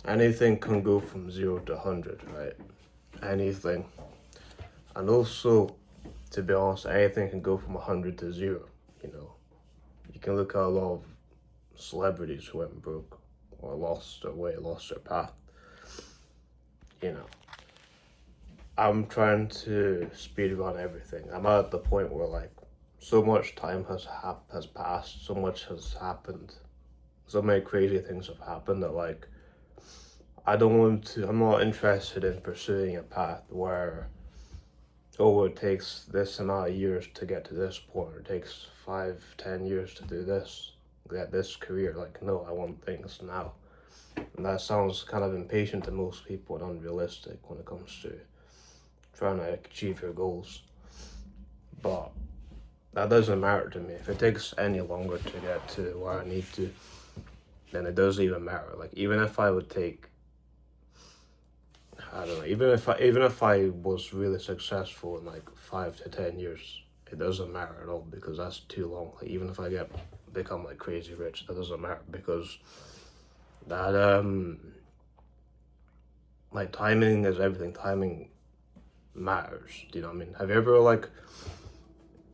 anything can go from 0 to 100, right? Anything. And also, to be honest, anything can go from 100 to 0, you know. You can look at a lot of celebrities who went broke or lost their way, lost their path, you know. I'm trying to speed run everything. I'm at the point where like so much time has passed, so much has happened, so many crazy things have happened that like I'm not interested in pursuing a path where it takes this amount of years to get to this point, or it takes 5, 10 years to do this, get this career. Like, no, I want things now. And that sounds kind of impatient to most people and unrealistic when it comes to trying to achieve your goals. But that doesn't matter to me. If it takes any longer to get to where I need to, then it doesn't even matter. Like, even if I would take, I don't know, even if I was really successful in like 5 to 10 years, it doesn't matter at all because that's too long. Like, even if I become like crazy rich, that doesn't matter because that like timing is everything. Timing matters. Do you know what I mean? Have you ever like,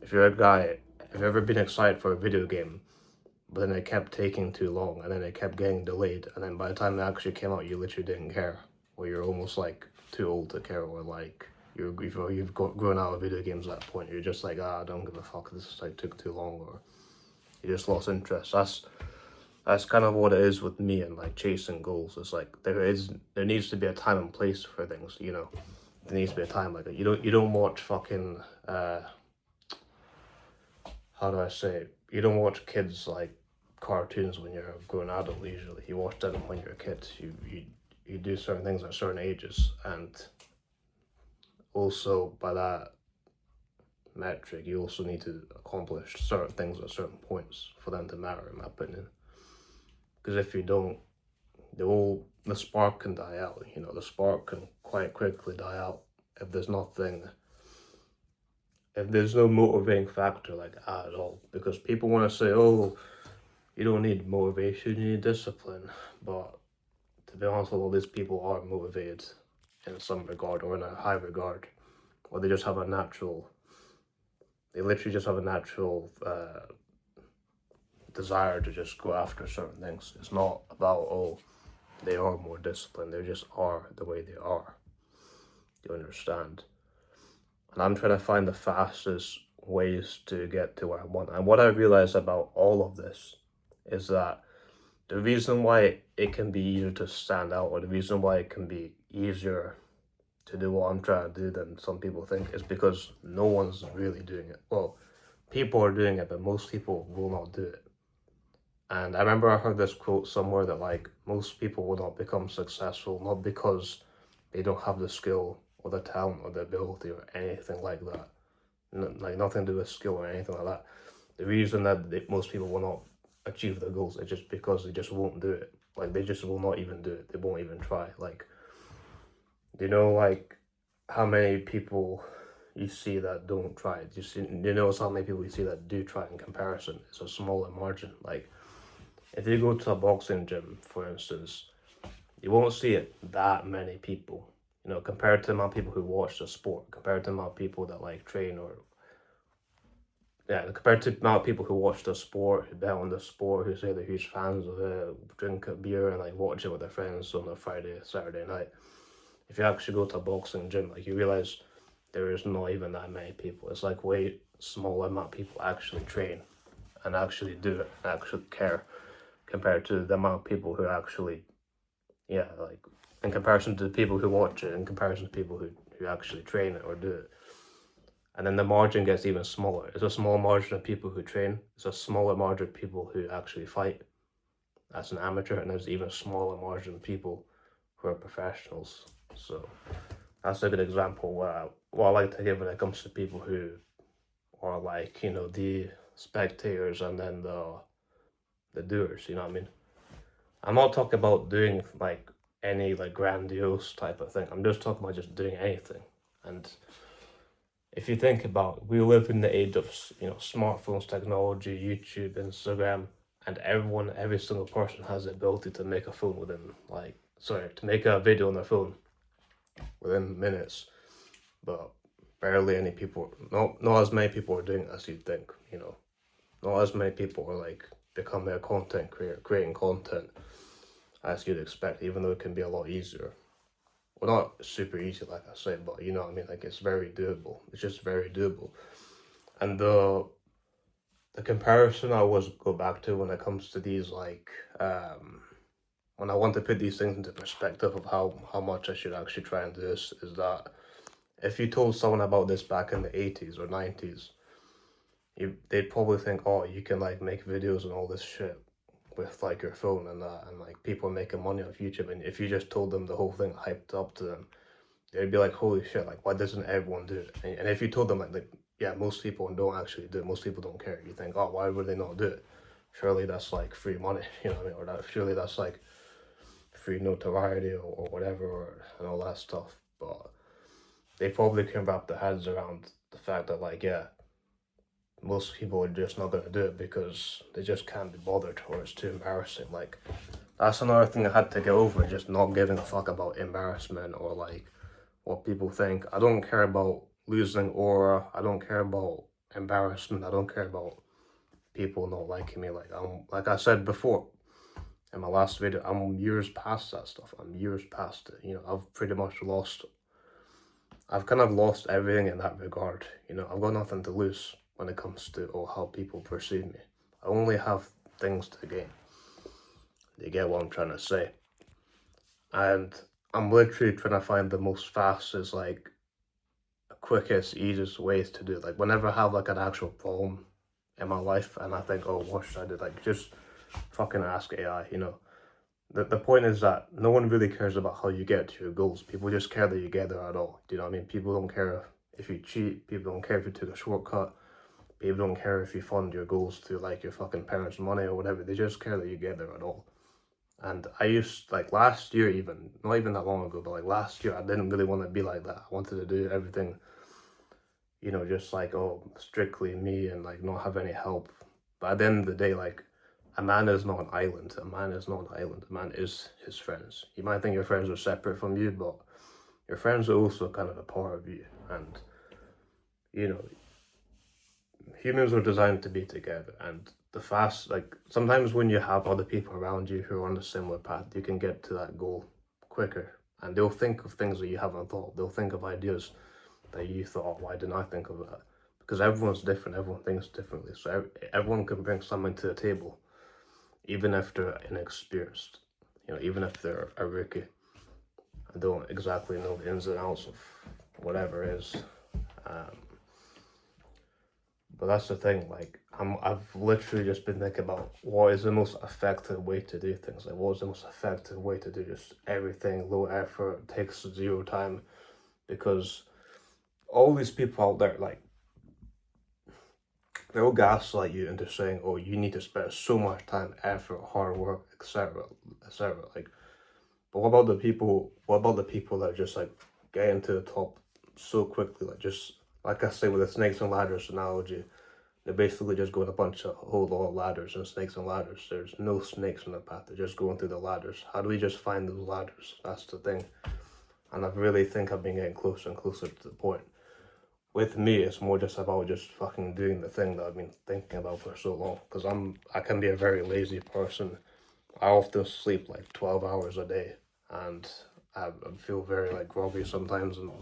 if you're a guy, have you ever been excited for a video game, but then it kept taking too long, and then it kept getting delayed, and then by the time it actually came out, you literally didn't care, or you're almost like too old to care, or like you've grown out of video games at that point. You're just like, I don't give a fuck. This like took too long, or you just lost interest. That's kind of what it is with me and like chasing goals. It's like there needs to be a time and place for things. You know, there needs to be a time like that. You don't watch fucking how do I say it? You don't watch kids like cartoons when you're a grown adult usually. You watch them when you're a kid. You do certain things at certain ages, and also by that metric you also need to accomplish certain things at certain points for them to matter, in my opinion. Because if you don't, the spark can die out. You know, the spark can quite quickly die out if there's no motivating factor like at all. Because people want to say, oh, you don't need motivation, you need discipline. But to be honest, a lot of these people are motivated in some regard or in a high regard, or they literally just have a natural desire to just go after certain things. It's not about, oh, they are more disciplined, they just are the way they are. You understand? And I'm trying to find the fastest ways to get to where I want. And what I realize about all of this is that the reason why it can be easier to stand out, or the reason why it can be easier to do what I'm trying to do than some people think, is because no one's really doing it. Well, people are doing it, but most people will not do it. And I remember I heard this quote somewhere that like most people will not become successful not because they don't have the skill or the talent or the ability or anything like that. Like nothing to do with skill or anything like that. The reason that most people will not achieve their goals is just because they just won't do it. Like they just will not even do it. They won't even try. Like, do you know like how many people you see that don't try? Do you know how many people you see that do try in comparison? It's a smaller margin. Like if you go to a boxing gym, for instance, you won't see it that many people. You know, compared to the amount of people who watch the sport, compared to the amount of people that like train or compared to the amount of people who watch the sport, who bet on the sport, who say they're huge fans of it, drink a beer and like watch it with their friends on a Friday, Saturday night. If you actually go to a boxing gym, like you realize there is not even that many people. It's like way smaller amount of people actually train and actually do it, and actually care, compared to the amount of people who actually, like in comparison to the people who watch it, in comparison to people who actually train it or do it. And then the margin gets even smaller. It's a small margin of people who train. It's a smaller margin of people who actually fight as an amateur, and there's even smaller margin of people who are professionals. So that's a good example what I like to give when it comes to people who are like, you know, the spectators and then the doers, you know what I mean? I'm not talking about doing like any like grandiose type of thing. I'm just talking about just doing anything. And if you think about it, we live in the age of, you know, smartphones, technology, YouTube, Instagram, and every single person has the ability to make a phone within like to make a video on their phone within minutes, but barely any people, not as many people are doing it as you'd think, you know. Not as many people are like becoming a content creator, creating content as you'd expect, even though it can be a lot easier. Well, not super easy, like I said, but you know what I mean, like it's very doable. It's just very doable. And the comparison I always go back to when it comes to these, like, when I want to put these things into perspective of how much I should actually try and do this, is that if you told someone about this back in the 80s or 90s, they'd probably think, oh, you can like make videos and all this shit with like your phone and that, and like people making money off YouTube. And if you just told them the whole thing hyped up to them, they'd be like, holy shit, like why doesn't everyone do it? And if you told them like yeah, most people don't actually do it, most people don't care, you think, oh, why would they not do it? Surely that's like free money, you know what I mean? Or that surely that's like free notoriety or whatever, and all that stuff. But they probably can wrap their heads around the fact that like, yeah, most people are just not going to do it because they just can't be bothered, or it's too embarrassing. Like, that's another thing I had to get over, just not giving a fuck about embarrassment or like what people think. I don't care about losing aura. I don't care about embarrassment. I don't care about people not liking me. Like I said before in my last video, I'm years past that stuff. I'm years past it. You know, I've kind of lost everything in that regard. You know, I've got nothing to lose when it comes to how people perceive me. I only have things to gain. You get what I'm trying to say? And I'm literally trying to find the most fastest, like, quickest, easiest ways to do it. Like, whenever I have like an actual problem in my life and I think, oh, what should I do? Like, just fucking ask AI, you know. The point is that no one really cares about how you get to your goals. People just care that you get there at all. Do you know what I mean? People don't care if you cheat. People don't care if you took a shortcut. People don't care if you fund your goals through like your fucking parents' money or whatever. They just care that you get there at all. And I used, like last year even, not even that long ago, but like last year, I didn't really want to be like that. I wanted to do everything, you know, just like, oh, strictly me and like not have any help. But at the end of the day, like, a man is not an island. A man is not an island. A man is his friends. You might think your friends are separate from you, but your friends are also kind of a part of you. And, you know, humans are designed to be together. And like, sometimes when you have other people around you who are on a similar path, you can get to that goal quicker. And they'll think of things that you haven't thought. They'll think of ideas that you thought, why didn't I think of that? Because everyone's different. Everyone thinks differently. So everyone can bring something to the table, even if they're inexperienced, you know, even if they're a rookie and don't exactly know the ins and outs of whatever it is. But that's the thing, like, I've literally just been thinking about what is the most effective way to do things. Like, what is the most effective way to do just everything, low effort, takes zero time. Because all these people out there, like, they'll gaslight you into saying, oh, you need to spend so much time, effort, hard work, etc., etc. Like, but what about the people that just like get into the top so quickly? Like, just like I say with the snakes and ladders analogy, they're basically just going a whole lot of ladders and snakes and ladders. There's no snakes in the path. They're just going through the ladders. How do we just find those ladders? That's the thing. And I really think I've been getting closer and closer to the point. With me, it's more just about just fucking doing the thing that I've been thinking about for so long. Because I can be a very lazy person. I often sleep like 12 hours a day. And I feel very like groggy sometimes and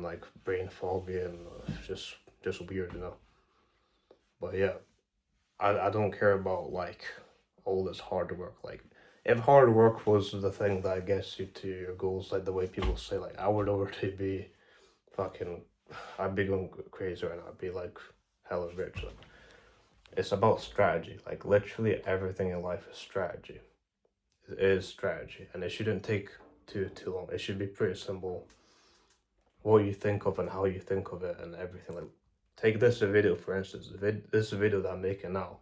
like brain foggy and just weird, you know. But yeah, I don't care about like all this hard work. Like, if hard work was the thing that gets you to your goals, like the way people say, like, I would already be fucking, I'd be going crazy right now. I'd be like hella rich. Like, it's about strategy. Like, literally everything in life is strategy. It is strategy, and it shouldn't take too long. It should be pretty simple. What you think of and how you think of it and everything. Like, take this video for instance. This video that I'm making now,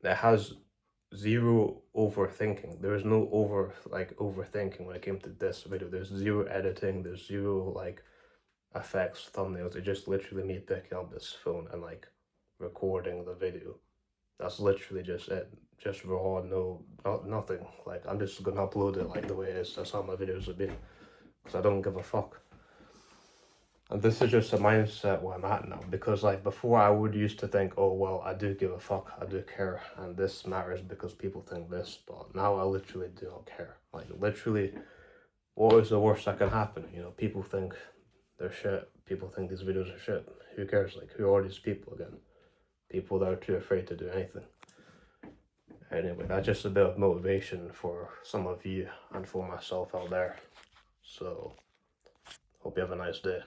that has zero overthinking. There is no overthinking when it came to this video. There's zero editing. There's zero like effects, thumbnails. It's just literally me picking up this phone and like recording the video. That's literally just it. Just raw, nothing. Like, I'm just gonna upload it like the way it is. That's how my videos have been. Because I don't give a fuck. And this is just a mindset where I'm at now. Because, like, before I would used to think, oh, well, I do give a fuck. I do care. And this matters because people think this. But now I literally do not care. Like, literally, what is the worst that can happen? You know, people think they're shit. People think these videos are shit. Who cares? Like, who are these people again? People that are too afraid to do anything. Anyway, that's just a bit of motivation for some of you and for myself out there. So, hope you have a nice day.